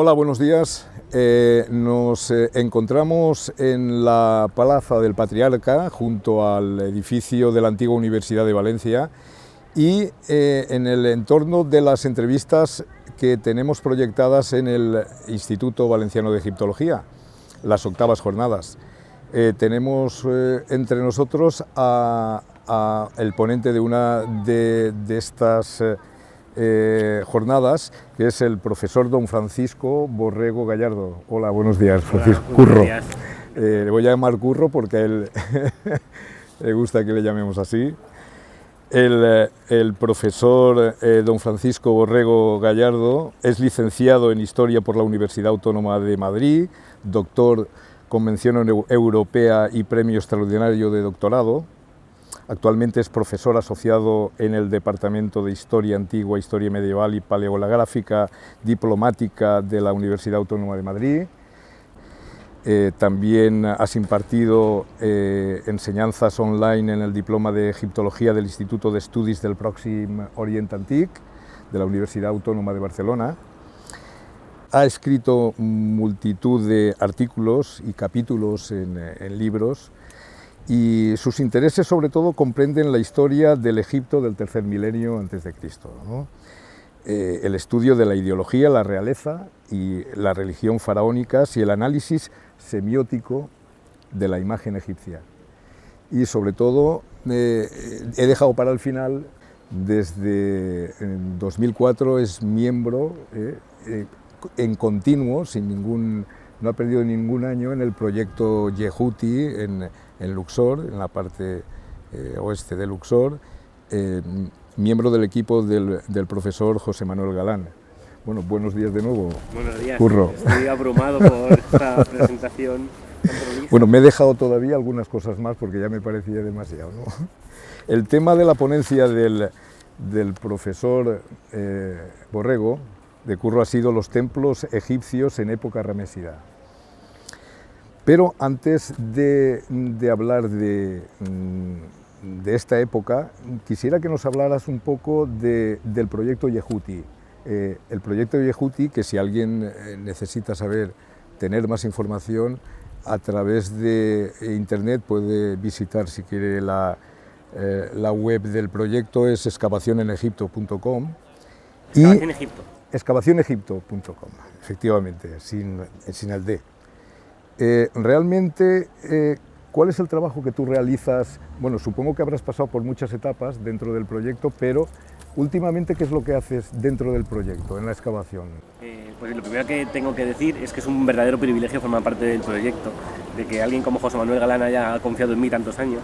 Hola, buenos días. Nos encontramos en la Plaza del Patriarca, junto al edificio de la antigua Universidad de Valencia, y en el entorno de las entrevistas que tenemos proyectadas en el Instituto Valenciano de Egiptología, las 8ª jornadas. Tenemos entre nosotros a el ponente de una de estas jornadas, que es el profesor don Francisco Borrego Gallardo. Hola, buenos días, Francisco. Hola, Curro. días. Le voy a llamar Curro porque a él le gusta que le llamemos así. El profesor don Francisco Borrego Gallardo es licenciado en Historia por la Universidad Autónoma de Madrid, doctor con mención europea y premio extraordinario de doctorado. Actualmente es profesor asociado en el Departamento de Historia Antigua, Historia Medieval y Paleográfica Diplomática de la Universidad Autónoma de Madrid. También has impartido enseñanzas online en el Diploma de Egiptología del Instituto de Estudis del Pròxim Orient Antic de la Universidad Autónoma de Barcelona. Ha escrito multitud de artículos y capítulos en libros, y sus intereses sobre todo comprenden la historia del Egipto del tercer milenio antes de Cristo, ¿no? El estudio de la ideología, la realeza y la religión faraónicas y el análisis semiótico de la imagen egipcia. Y sobre todo he dejado para el final, desde 2004 es miembro en continuo, no ha perdido ningún año, en el proyecto Yehuti en Luxor, en la parte oeste de Luxor, miembro del equipo del profesor José Manuel Galán. Bueno, buenos días de nuevo. Buenos días. Curro. Estoy abrumado por esta presentación. Bueno, me he dejado todavía algunas cosas más porque ya me parecía demasiado, ¿no? El tema de la ponencia del profesor Borrego de Curro ha sido los templos egipcios en época ramesida. Pero antes de hablar de esta época, quisiera que nos hablaras un poco del proyecto Yehuti. El proyecto Yehuti, que si alguien necesita tener más información, a través de internet puede visitar, si quiere, la web del proyecto, es excavacionenegipto.com. Excavación Egipto. Excavacionegipto.com, efectivamente, sin el D. Realmente, ¿cuál es el trabajo que tú realizas? Bueno, supongo que habrás pasado por muchas etapas dentro del proyecto, pero últimamente, ¿qué es lo que haces dentro del proyecto, en la excavación? Pues lo primero que tengo que decir es que es un verdadero privilegio formar parte del proyecto, de que alguien como José Manuel Galán haya confiado en mí tantos años.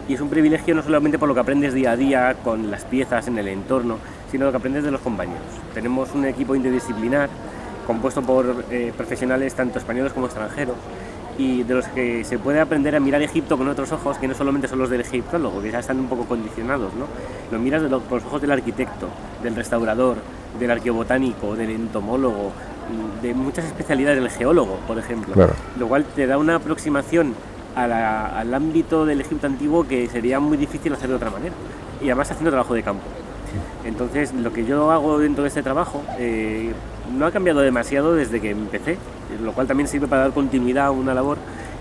Y es un privilegio no solamente por lo que aprendes día a día con las piezas en el entorno, sino lo que aprendes de los compañeros. Tenemos un equipo interdisciplinar compuesto por profesionales tanto españoles como extranjeros, y de los que se puede aprender a mirar Egipto con otros ojos que no solamente son los del egiptólogo, que ya están un poco condicionados, ¿no? Lo miras con los ojos del arquitecto, del restaurador, del arqueobotánico, del entomólogo, de muchas especialidades, del geólogo, por ejemplo. Claro. Lo cual te da una aproximación al ámbito del Egipto antiguo que sería muy difícil hacer de otra manera, y además haciendo trabajo de campo. Entonces, lo que yo hago dentro de este trabajo no ha cambiado demasiado desde que empecé, lo cual también sirve para dar continuidad a una labor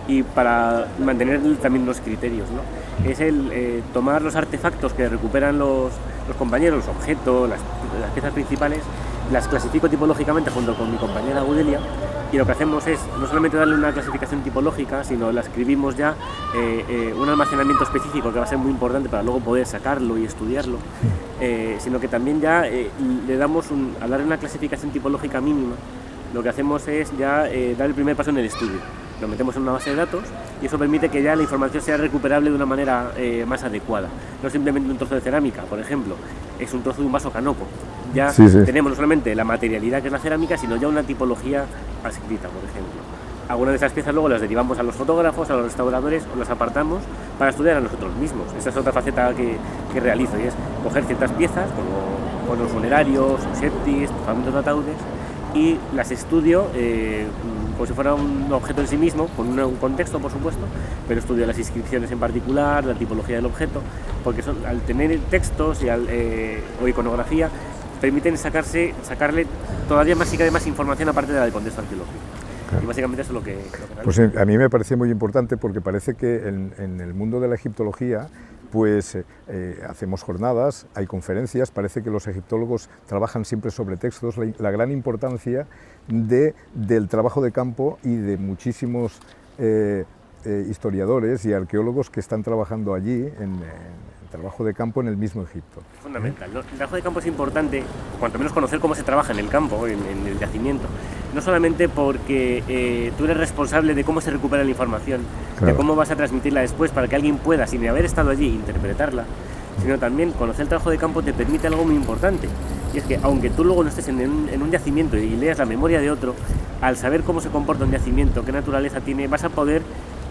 y para mantener también los criterios, ¿no? Es el tomar los artefactos que recuperan los compañeros, los objetos, las piezas principales, las clasifico tipológicamente junto con mi compañera Gudelia, y lo que hacemos es no solamente darle una clasificación tipológica, sino la escribimos ya un almacenamiento específico que va a ser muy importante para luego poder sacarlo y estudiarlo, sino que también ya le damos, al darle una clasificación tipológica mínima, lo que hacemos es ya dar el primer paso en el estudio. Lo metemos en una base de datos y eso permite que ya la información sea recuperable de una manera más adecuada. No simplemente un trozo de cerámica, por ejemplo, es un trozo de un vaso canopo. Ya tenemos no solamente la materialidad que es la cerámica, sino ya una tipología escrita, por ejemplo. Algunas de esas piezas luego las derivamos a los fotógrafos, a los restauradores, o las apartamos para estudiar a nosotros mismos. Esa es otra faceta que realizo, y es coger ciertas piezas, como los funerarios, septis, fragmentos de ataúdes, y las estudio como si fuera un objeto en sí mismo, con un contexto, por supuesto, pero estudio las inscripciones en particular, la tipología del objeto, porque al tener textos o iconografía, permiten sacarle todavía más información aparte de la del contexto arqueológico. Claro. Y básicamente eso es lo que pues a mí me parecía muy importante porque parece que en el mundo de la egiptología pues hacemos jornadas, hay conferencias, parece que los egiptólogos trabajan siempre sobre textos, la gran importancia del trabajo de campo y de muchísimos historiadores y arqueólogos que están trabajando allí en trabajo de campo en el mismo Egipto. Fundamental, ¿no? El trabajo de campo es importante, cuanto menos conocer cómo se trabaja en el campo, en el yacimiento, no solamente porque tú eres responsable de cómo se recupera la información, claro, de cómo vas a transmitirla después para que alguien pueda, sin haber estado allí, interpretarla, sino también conocer el trabajo de campo te permite algo muy importante, y es que aunque tú luego no estés en un yacimiento y leas la memoria de otro, al saber cómo se comporta un yacimiento, qué naturaleza tiene, vas a poder,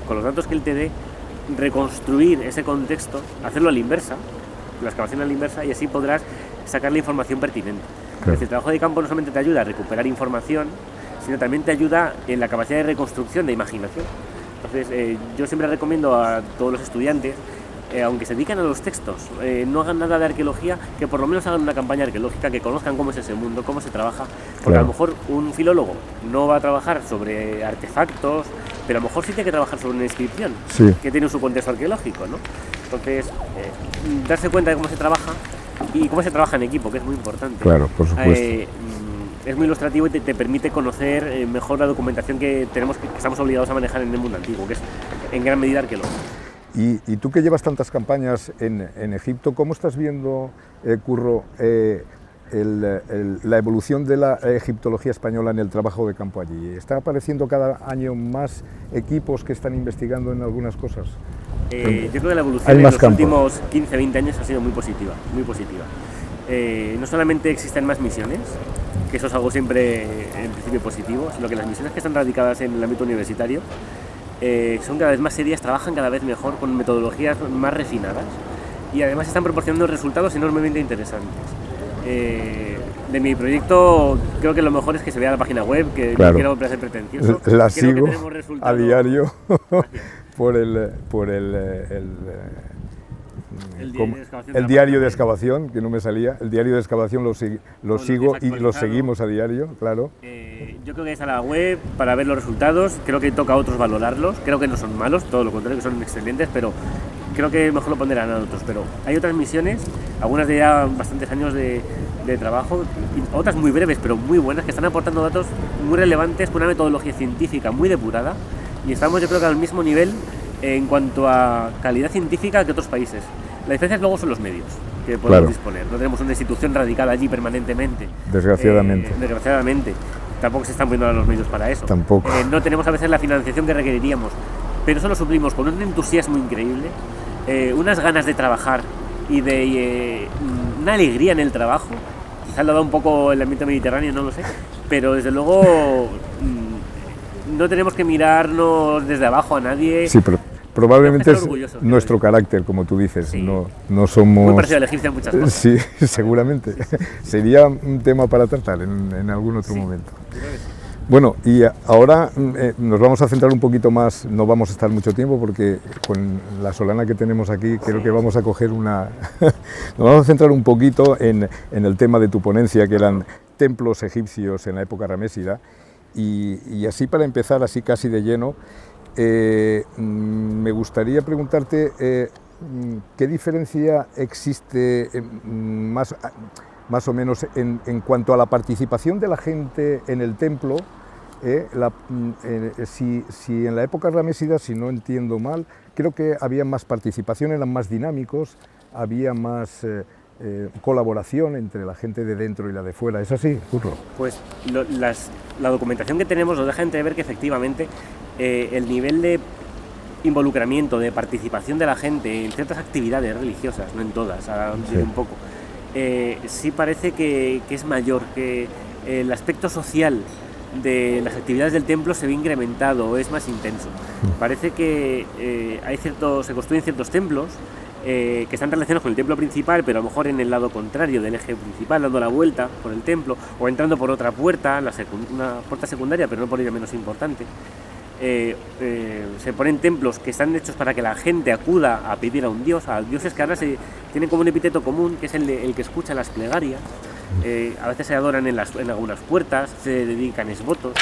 con los datos que él te dé, reconstruir ese contexto, hacerlo a la inversa, la excavación a la inversa, y así podrás sacar la información pertinente. Claro. Es decir, el trabajo de campo no solamente te ayuda a recuperar información, sino también te ayuda en la capacidad de reconstrucción, de imaginación. Entonces, yo siempre recomiendo a todos los estudiantes, aunque se dediquen a los textos, no hagan nada de arqueología, que por lo menos hagan una campaña arqueológica, que conozcan cómo es ese mundo, cómo se trabaja, porque claro, a lo mejor un filólogo no va a trabajar sobre artefactos, pero a lo mejor sí tiene que trabajar sobre una inscripción, sí, que tiene su contexto arqueológico, ¿no? Entonces, darse cuenta de cómo se trabaja y cómo se trabaja en equipo, que es muy importante. Claro, por supuesto. Es muy ilustrativo y te permite conocer mejor la documentación que estamos obligados a manejar en el mundo antiguo, que es en gran medida arqueológica. Y tú que llevas tantas campañas en Egipto, ¿cómo estás viendo, Curro, la evolución de la egiptología española en el trabajo de campo allí? ¿Está apareciendo cada año más equipos que están investigando en algunas cosas? Yo creo que la evolución en los últimos 15-20 años ha sido muy positiva, muy positiva. No solamente existen más misiones, que eso es algo siempre en principio positivo, sino que las misiones que están radicadas en el ámbito universitario son cada vez más serias, trabajan cada vez mejor, con metodologías más refinadas, y además están proporcionando resultados enormemente interesantes. De mi proyecto creo que lo mejor es que se vea la página web, que claro, no quiero ser pretencioso. La sigo a diario por el diario de excavación, que no me salía. El diario de excavación lo sigo y lo seguimos a diario, claro. Yo creo que está la web para ver los resultados, creo que toca a otros valorarlos, creo que no son malos, todo lo contrario, que son excelentes, pero creo que mejor lo pondrán a otros. Pero hay otras misiones, algunas de ya bastantes años de trabajo, y otras muy breves pero muy buenas, que están aportando datos muy relevantes con una metodología científica muy depurada, y estamos yo creo que al mismo nivel en cuanto a calidad científica que otros países. La diferencia luego son los medios que podemos disponer. No tenemos una institución radicada allí permanentemente. Desgraciadamente. Desgraciadamente. Tampoco se están poniendo los medios para eso. Tampoco. No tenemos a veces la financiación que requeriríamos, pero eso lo suplimos con un entusiasmo increíble, unas ganas de trabajar y de una alegría en el trabajo. Quizás lo da un poco el ambiente mediterráneo, no lo sé, pero desde luego no tenemos que mirarnos desde abajo a nadie. Sí, pero probablemente es nuestro carácter, como tú dices, sí. no somos... Muy parecido al egipcio en muchas cosas. Sí, seguramente. Sería un tema para tratar en algún otro momento. Bueno, y ahora nos vamos a centrar un poquito más, no vamos a estar mucho tiempo porque con la solana que tenemos aquí creo que vamos a coger una... Nos vamos a centrar un poquito en el tema de tu ponencia, que eran templos egipcios en la época ramésida, y así para empezar, así casi de lleno, me gustaría preguntarte qué diferencia existe más o menos en cuanto a la participación de la gente en el templo, si en la época ramésida, si no entiendo mal, creo que había más participación, eran más dinámicos, había más colaboración entre la gente de dentro y la de fuera. ¿Es así, Curro? Pues la documentación que tenemos nos deja entrever que efectivamente el nivel de involucramiento, de participación de la gente en ciertas actividades religiosas, no en todas, ahora un poco, sí parece que es mayor, que el aspecto social de las actividades del templo se ve incrementado, es más intenso. Parece que se construyen ciertos templos que están relacionados con el templo principal, pero a lo mejor en el lado contrario del eje principal, dando la vuelta por el templo, o entrando por otra puerta, una puerta secundaria, pero no por ello menos importante. Se ponen templos que están hechos para que la gente acuda a pedir a un dios, a dioses que ahora tienen como un epíteto común, que es el que escucha las plegarias. A veces se adoran en algunas puertas, se dedican esvotos,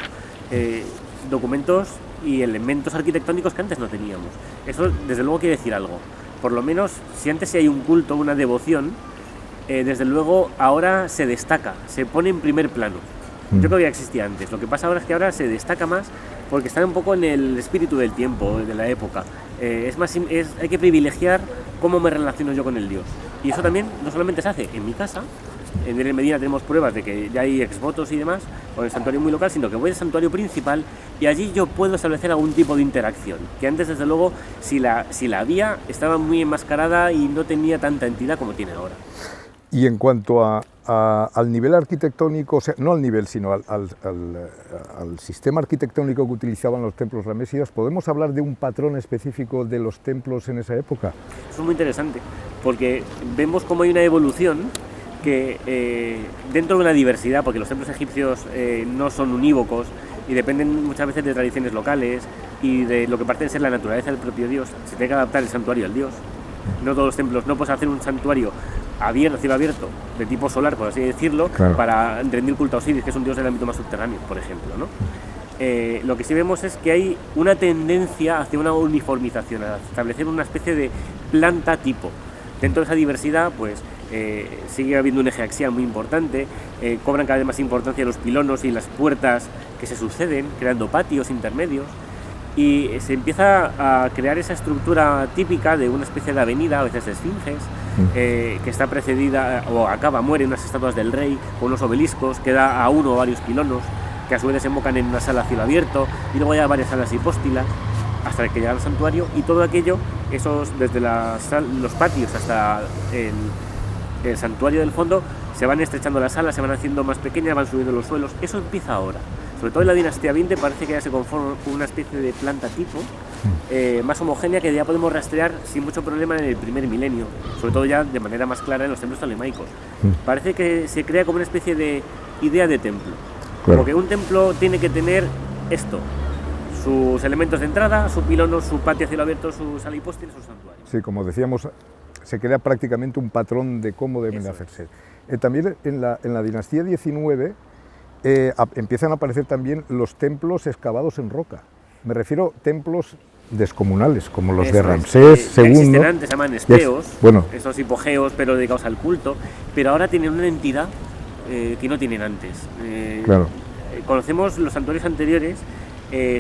documentos y elementos arquitectónicos que antes no teníamos. Eso desde luego quiere decir algo. Por lo menos, si antes hay un culto, una devoción, desde luego ahora se destaca, se pone en primer plano. Yo creo que ya existía antes. Lo que pasa ahora es que ahora se destaca más porque está un poco en el espíritu del tiempo, de la época. Hay que privilegiar cómo me relaciono yo con el Dios. Y eso también no solamente se hace en mi casa. En Medina tenemos pruebas de que ya hay exvotos y demás, o en el santuario muy local, sino que voy al santuario principal y allí yo puedo establecer algún tipo de interacción, que antes desde luego si la había, estaba muy enmascarada y no tenía tanta entidad como tiene ahora. Y en cuanto al nivel arquitectónico, o sea, no al nivel, sino al sistema arquitectónico que utilizaban los templos ramesidas, ¿podemos hablar de un patrón específico de los templos en esa época? Eso es muy interesante, porque vemos cómo hay una evolución que dentro de una diversidad, porque los templos egipcios no son unívocos y dependen muchas veces de tradiciones locales y de lo que parece ser la naturaleza del propio Dios, se tiene que adaptar el santuario al Dios. No todos los templos, no puedes hacer un santuario abierto, cielo abierto, de tipo solar, por así decirlo, claro, para rendir culto a Osiris, que es un dios del ámbito más subterráneo, por ejemplo, ¿no? Lo que sí vemos es que hay una tendencia hacia una uniformización, a establecer una especie de planta tipo. Dentro de esa diversidad, pues sigue habiendo un eje axial muy importante, cobran cada vez más importancia los pilonos y las puertas que se suceden, creando patios intermedios, y se empieza a crear esa estructura típica de una especie de avenida, a veces de esfinges, que está precedida o mueren unas estatuas del rey con unos obeliscos, que da a uno o varios pilonos, que a su vez desembocan en una sala a cielo abierto, y luego hay varias salas hipóstilas, hasta que llega al santuario, y todo aquello, desde los patios hasta el santuario del fondo, se van estrechando las salas, se van haciendo más pequeñas, van subiendo los suelos. Eso empieza ahora. Sobre todo en la dinastía 20 parece que ya se conforma con una especie de planta tipo más homogénea que ya podemos rastrear sin mucho problema en el primer milenio, sobre todo ya de manera más clara en los templos tolemaicos. Parece que se crea como una especie de idea de templo, claro, porque un templo tiene que tener esto: sus elementos de entrada, su pilono, su patio a cielo abierto, su sala hipóstila, su santuario. Sí, como decíamos, se crea prácticamente un patrón de cómo deben de hacerse. También en la dinastía 19 empiezan a aparecer también los templos excavados en roca. Me refiero a templos descomunales, como los de Ramsés II. Existen antes, se llaman espeos, bueno, esos hipogeos, pero dedicados al culto, pero ahora tienen una entidad que no tienen antes. Claro. Conocemos los santuarios anteriores,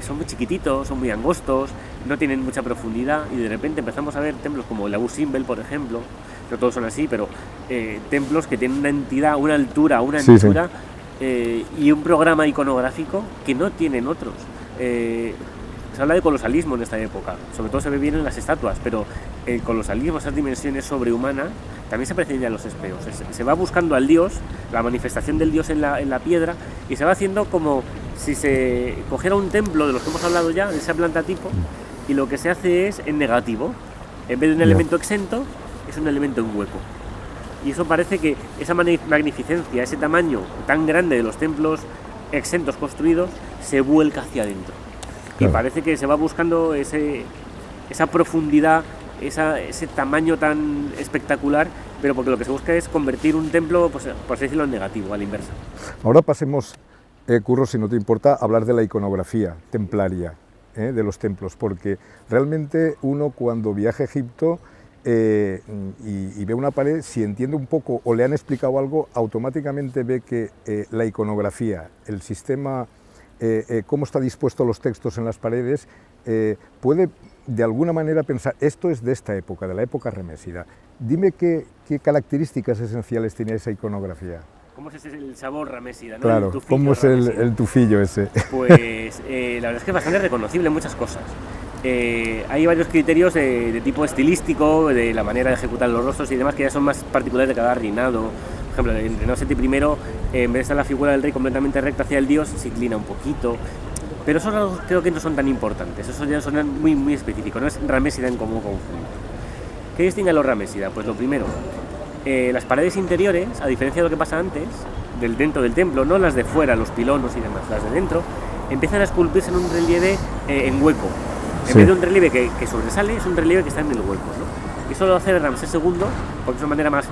son muy chiquititos, son muy angostos, no tienen mucha profundidad, y de repente empezamos a ver templos como el Abu Simbel, por ejemplo. No todos son así, pero templos que tienen una entidad, una altura, una anchura, y un programa iconográfico que no tienen otros. Se habla de colosalismo en esta época, sobre todo se ve bien en las estatuas, pero el colosalismo, esas dimensiones sobrehumanas, también se aprecian ya en los espeos. Se va buscando al Dios, la manifestación del Dios en la piedra, y se va haciendo como si se cogiera un templo de los que hemos hablado ya, de esa planta tipo, y lo que se hace es en negativo. En vez de un elemento exento, es un elemento en hueco. Y eso parece que esa magnificencia, ese tamaño tan grande de los templos exentos construidos, se vuelca hacia adentro. Claro. Y parece que se va buscando esa profundidad, ese tamaño tan espectacular, pero porque lo que se busca es convertir un templo, pues, por así decirlo, en negativo, a la inversa. Ahora pasemos, Curro, si no te importa, a hablar de la iconografía templaria de los templos, porque realmente uno cuando viaja a Egipto y ve una pared, si entiende un poco o le han explicado algo, automáticamente ve que la iconografía, el sistema, cómo está dispuesto los textos en las paredes, puede de alguna manera pensar, esto es de esta época, de la época ramésida. Dime qué características esenciales tiene esa iconografía. ¿Cómo es el sabor ramésida, ¿no? Claro, ¿cómo es el tufillo ese? Pues la verdad es que es bastante reconocible en muchas cosas. Hay varios criterios de tipo estilístico, de la manera de ejecutar los rostros y demás, que ya son más particulares de cada reinado. Por ejemplo, en el reinado Seti I, en vez de estar la figura del rey completamente recta hacia el dios, se inclina un poquito. Pero esos creo que no son tan importantes, esos ya son muy, muy específicos, no es ramésida en común conjunto. ¿Qué distingue a los ramésida? Pues lo primero, las paredes interiores, a diferencia de lo que pasa antes, dentro del templo, no las de fuera, los pilonos y demás, las de dentro, empiezan a esculpirse en un relieve en hueco. En vez de un relieve que sobresale, es un relieve que está en el hueco, ¿no? Y eso lo hace Ramsés II porque es una manera más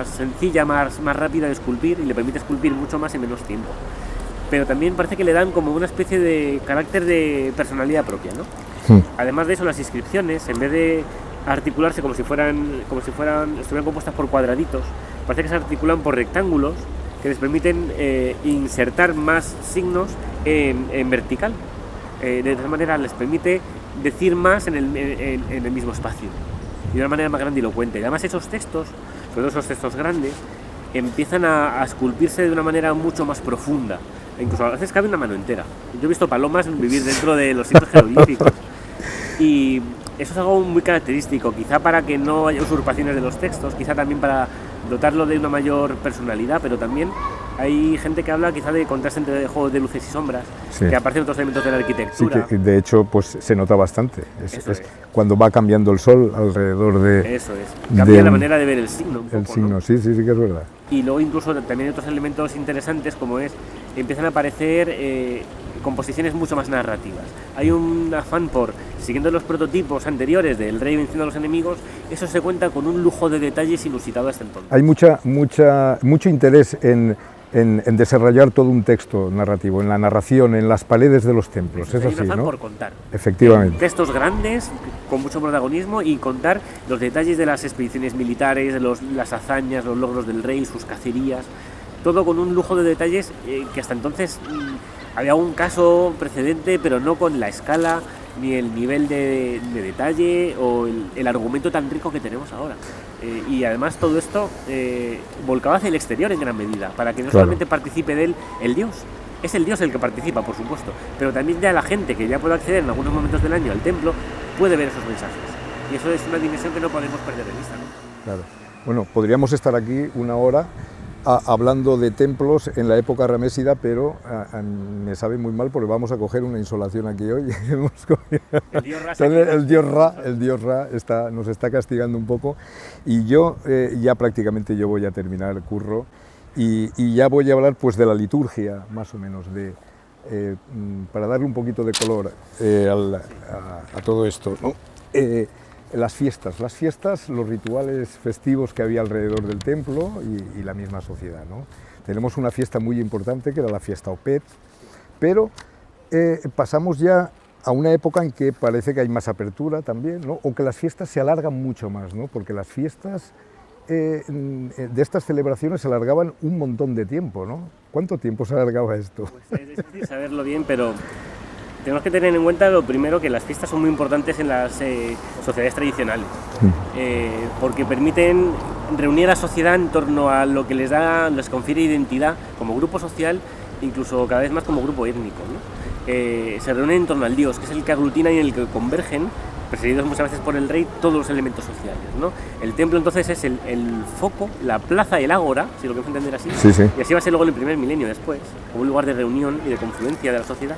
sencilla, más rápida de esculpir y le permite esculpir mucho más en menos tiempo. Pero también parece que le dan como una especie de carácter de personalidad propia, ¿no? Además de eso, las inscripciones, en vez de articularse como si estuvieran compuestas por cuadraditos, parece que se articulan por rectángulos que les permiten insertar más signos en vertical. De esa manera les permite decir más en el mismo espacio y de una manera más grandilocuente. Y además esos textos, sobre todo esos textos grandes, empiezan a esculpirse de una manera mucho más profunda. E incluso a veces cabe una mano entera. Yo he visto palomas vivir dentro de los sitios jeroglíficos. Y eso es algo muy característico, quizá para que no haya usurpaciones de los textos, quizá también para dotarlo de una mayor personalidad, pero también hay gente que habla quizá de contraste entre juegos de luces y sombras, sí, que aparecen otros elementos de la arquitectura. Sí, que de hecho pues se nota bastante. Es cuando va cambiando el sol alrededor de... Eso es, cambia la manera de ver el signo un poco, el signo, ¿no? Sí que es verdad. Y luego incluso también hay otros elementos interesantes como empiezan a aparecer composiciones mucho más narrativas. Hay un afán por, siguiendo los prototipos anteriores del rey venciendo a los enemigos, eso se cuenta con un lujo de detalles inusitado hasta entonces. Hay mucho interés en desarrollar todo un texto narrativo, en la narración, en las paredes de los templos. Hay así, un afán ¿no? por contar. Efectivamente. Textos grandes, con mucho protagonismo, y contar los detalles de las expediciones militares, las hazañas, los logros del rey, sus cacerías, todo con un lujo de detalles que hasta entonces había un caso precedente, pero no con la escala ni el nivel de detalle o el argumento tan rico que tenemos ahora. Y además todo esto volcado hacia el exterior en gran medida, para que no solamente participe de él el dios. Es el dios el que participa, por supuesto, pero también ya la gente que ya puede acceder en algunos momentos del año al templo puede ver esos mensajes. Y eso es una dimensión que no podemos perder de vista, ¿no? Claro. Bueno, podríamos estar aquí una hora hablando de templos en la época ramésida, pero me sabe muy mal porque vamos a coger una insolación aquí hoy. El dios Ra nos está castigando un poco, y yo ya prácticamente yo voy a terminar el curro y ya voy a hablar pues de la liturgia, más o menos, para darle un poquito de color a todo esto, ¿no? Las fiestas, los rituales festivos que había alrededor del templo y la misma sociedad, ¿no? Tenemos una fiesta muy importante que era la fiesta Opet, pero pasamos ya a una época en que parece que hay más apertura también, ¿no? O que las fiestas se alargan mucho más, ¿no? Porque las fiestas de estas celebraciones se alargaban un montón de tiempo, ¿no? ¿Cuánto tiempo se alargaba esto? Pues es difícil saberlo bien, pero tenemos que tener en cuenta lo primero, que las fiestas son muy importantes en las sociedades tradicionales, porque permiten reunir a la sociedad en torno a lo que les confiere identidad como grupo social, incluso cada vez más como grupo étnico, ¿no? Se reúnen en torno al dios, que es el que aglutina y en el que convergen, presididos muchas veces por el rey, todos los elementos sociales, ¿no? El templo entonces es el foco, la plaza, el ágora, si lo queremos entender así, y así va a ser luego en el primer milenio después, como un lugar de reunión y de confluencia de la sociedad,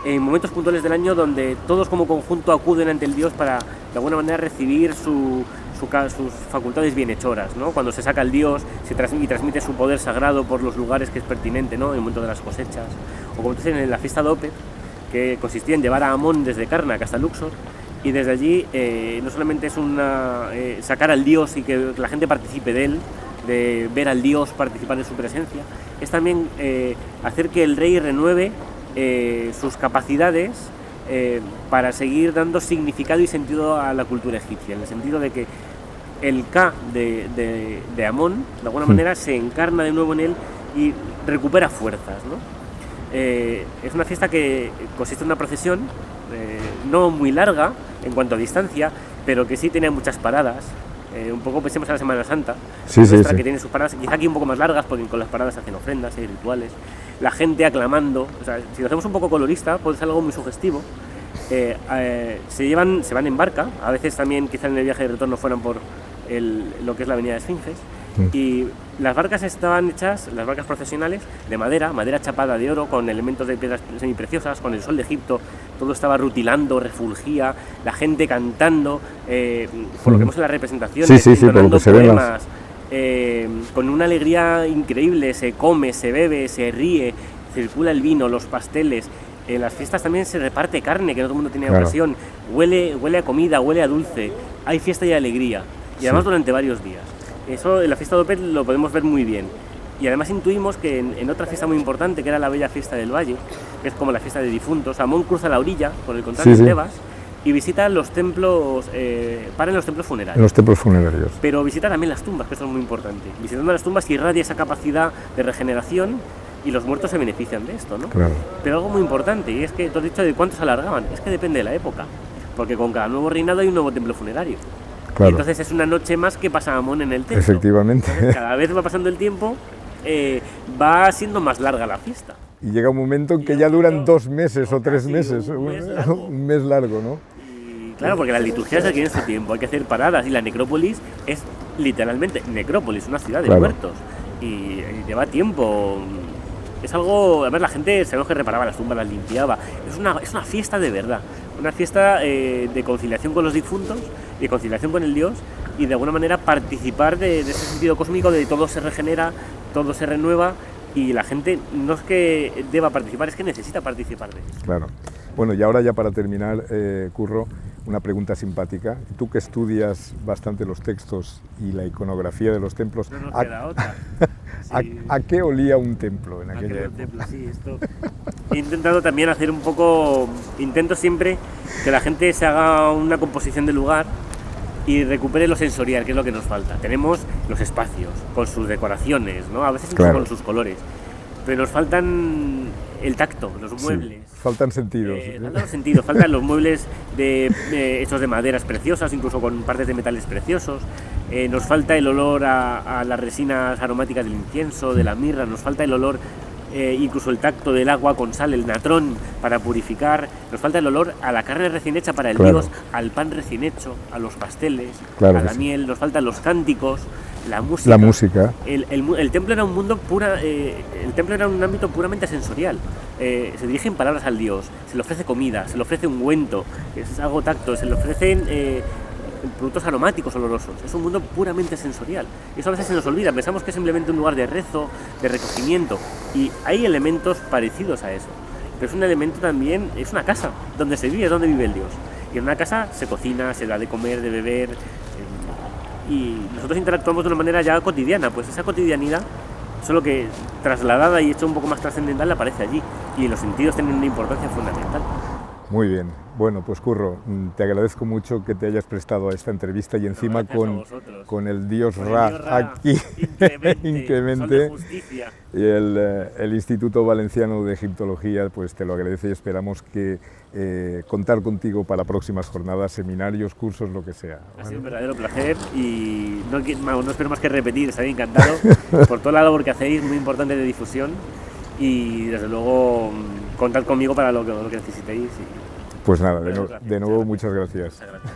en momentos puntuales del año donde todos como conjunto acuden ante el dios para de alguna manera recibir sus facultades bienhechoras, ¿no? Cuando se saca al dios y transmite su poder sagrado por los lugares que es pertinente, ¿no? En el momento de las cosechas, o como dicen en la fiesta de Opet, que consistía en llevar a Amón desde Karnak hasta Luxor, y desde allí no solamente es sacar al dios y que la gente participe de él, de ver al dios participar en su presencia, es también hacer que el rey renueve sus capacidades para seguir dando significado y sentido a la cultura egipcia, en el sentido de que el Ka de Amón, de alguna manera, se encarna de nuevo en él y recupera fuerzas, ¿no? Es una fiesta que consiste en una procesión no muy larga en cuanto a distancia, pero que sí tiene muchas paradas. Un poco pensemos en la Semana Santa, que tiene sus paradas, quizá aquí un poco más largas, porque con las paradas hacen ofrendas, hay rituales, la gente aclamando. O sea, si lo hacemos un poco colorista, puede ser algo muy sugestivo. Se van en barca, a veces también quizá en el viaje de retorno fueran por lo que es la avenida de Esfinges, y las barcas estaban hechas, las barcas procesionales, de madera chapada de oro, con elementos de piedras semipreciosas, con el sol de Egipto, todo estaba rutilando, refulgía, la gente cantando, por lo que vemos en las representaciones, entonando poemas, con una alegría increíble, se come, se bebe, se ríe, circula el vino, los pasteles. En las fiestas también se reparte carne, que no todo el mundo tiene ocasión, huele a comida, huele a dulce, hay fiesta y alegría. y además Sí. durante varios días. Eso en la fiesta de Opet lo podemos ver muy bien. Y además intuimos que en otra fiesta muy importante, que era la Bella Fiesta del Valle, que es como la fiesta de difuntos, Amón cruza la orilla, por el contrario Sí, de sí. Tebas, y visita los templos, para en los templos En funerarios. los templos funerarios. Pero visita también las tumbas, que eso es muy importante. Visitando las tumbas irradia esa capacidad de regeneración y los muertos se benefician de esto, ¿no? Claro. Pero algo muy importante, y es que tú has dicho de cuántos alargaban, es que depende de la época, porque con cada nuevo reinado hay un nuevo templo funerario. Claro. Y entonces es una noche más que pasa Amón en el templo. Efectivamente. Entonces, cada vez va pasando el tiempo, va siendo más larga la fiesta. Y llega un momento en que Llega ya un duran momento, 2 meses o 3 casi meses. un mes largo. Un mes largo, ¿no? Y claro, porque la liturgia se requiere su tiempo, hay que hacer paradas y la necrópolis es literalmente necrópolis, una ciudad de Claro. muertos. Y lleva tiempo. Es algo, a ver, la gente sabemos que reparaba las tumbas, las limpiaba. Es una fiesta de verdad, una fiesta de conciliación con los difuntos y de conciliación con el Dios y de alguna manera participar de ese sentido cósmico de todo se regenera, todo se renueva y la gente no es que deba participar, es que necesita participar de eso. Claro. Bueno, y ahora ya para terminar, Curro, una pregunta simpática. Tú que estudias bastante los textos y la iconografía de los templos, No nos ¿a, queda otra. Sí. a qué olía un templo en aquella Aquel época? templo, sí, esto. He intentado también hacer un poco, intento siempre que la gente se haga una composición del lugar y recupere lo sensorial, que es lo que nos falta. Tenemos los espacios, con sus decoraciones, ¿no? A veces incluso Claro. con sus colores, pero nos faltan el tacto, los muebles. Sí, faltan sentidos. Faltan los sentidos, faltan los muebles hechos de maderas preciosas, incluso con partes de metales preciosos. Nos falta el olor a las resinas aromáticas del incienso, de la mirra, nos falta el olor, incluso el tacto del agua con sal, el natrón para purificar, nos falta el olor a la carne recién hecha para el Claro. Dios, al pan recién hecho, a los pasteles, Claro a que la sí. miel, nos faltan los cánticos, la música. La música. El templo era un mundo el templo era un ámbito puramente sensorial. Se dirigen palabras al Dios, se le ofrece comida, se le ofrece ungüento, es algo tacto, se le ofrecen productos aromáticos olorosos. Es un mundo puramente sensorial. Eso a veces se nos olvida, pensamos que es simplemente un lugar de rezo, de recogimiento, y hay elementos parecidos a eso. Pero es un elemento también, es una casa donde se vive, es donde vive el Dios. Y en una casa se cocina, se da de comer, de beber. Y nosotros interactuamos de una manera ya cotidiana, pues esa cotidianidad, solo que trasladada y hecho un poco más trascendental, aparece allí, y los sentidos tienen una importancia fundamental. Muy bien. Bueno, pues Curro, te agradezco mucho que te hayas prestado a esta entrevista y encima gracias a vosotros. con el dios Con el Ra Dios Ra, aquí, inclemente, sol de justicia. y el Instituto Valenciano de Egiptología pues te lo agradece y esperamos que contar contigo para próximas jornadas, seminarios, cursos, lo que sea. Ha sido un verdadero placer y no espero más que repetir, estoy encantado por toda la labor que hacéis, muy importante de difusión y desde luego contad conmigo para lo que necesitéis. Pues nada, Gracias, de nuevo muchas gracias. Muchas gracias.